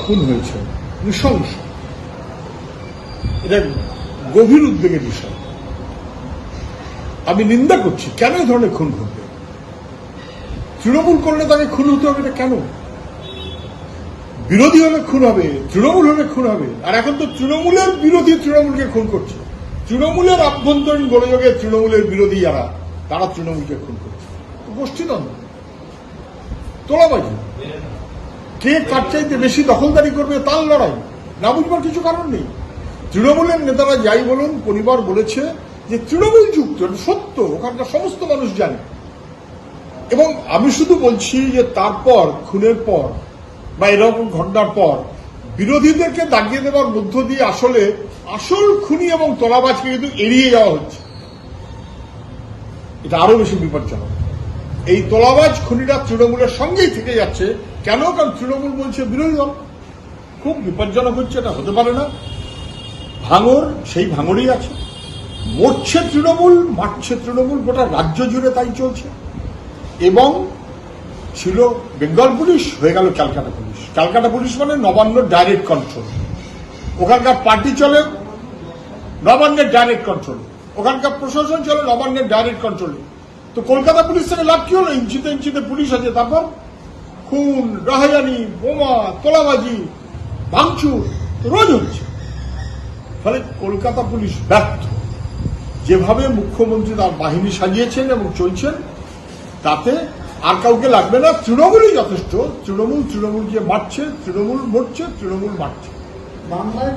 খুন হয়েছে নৃশংস, এটা গভীর উদ্বেগের বিষয়। আমি নিন্দা করছি, কেন এই ধরনের খুন ঘটবে? তৃণমূল করলে তাকে খুন হতে হবে, এটা কেন? বিরোধী হলে খুন হবে, তৃণমূল হলে খুন হবে। আর এখন তো তৃণমূলের বিরোধী তৃণমূলকে খুন করছে, তৃণমূলের আভ্যন্তরীণ গোলযোগে তৃণমূলের বিরোধী যারা, তারা তৃণমূলকে খুন করছে। গোষ্ঠীদ্বন্দ্ব, তোলাবাজি, কে কার চাইতে বেশি দখলদারি করবে তার লড়াই, না বুঝবার কিছু কারণ নেই। তৃণমূলের নেতারা যাই বলুন, পরিবার বলেছে যে তৃণমূল যুক্ত, সত্য, ওখানকার সমস্ত মানুষ জানে। এবং আমি শুধু বলছি যে তারপর খুনের পর বা এরকম ঘটনার পর বিরোধীদেরকে দাগিয়ে দেওয়ার মধ্য দিয়ে আসল খুনি এবং তোলাবাজকে কিন্তু এড়িয়ে যাওয়া হচ্ছে। এটা আরো বেশি বিপজ্জনক। এই তোলাবাজ খুনিরা তৃণমূলের সঙ্গেই থেকে যাচ্ছে। কেন? কারণ তৃণমূল বলছে বিরোধী দল। খুব বিপজ্জনক হচ্ছে, এটা হতে পারে না। ভাঙর সেই ভাঙরই আছে, মরছে তৃণমূল, মারছে তৃণমূল, গোটা রাজ্য জুড়ে তাই চলছে। এবং ছিল বেঙ্গল পুলিশ, হয়ে গেল ক্যালকাটা পুলিশ। ক্যালকাটা পুলিশ মানে নবান্নর ডাইরেক্ট কন্ট্রোল, ওখানকার পার্টি চলে নবান্নের ডাইরেক্ট কন্ট্রোল, ওখানকার প্রশাসন চলে নবান্নের ডাইরেক্ট কন্ট্রোলে। তো কলকাতা পুলিশ থেকে লাভ কি হলো? ইঞ্চিতে ইঞ্চিতে পুলিশ আছে, তারপর খুন, রাহাজানি, বোমা, তোলাবাজি, ভাঙচুর রোজ হচ্ছে। ফলে কলকাতা পুলিশ ব্যর্থ। যেভাবে মুখ্যমন্ত্রী তার বাহিনী সাজিয়েছেন এবং চলছেন, তাতে আর কাউকে লাগবে না, তৃণমূলই যথেষ্ট। তৃণমূল তৃণমূলকে মারছে, তৃণমূল মরছে, তৃণমূল মারছে। বাংলায়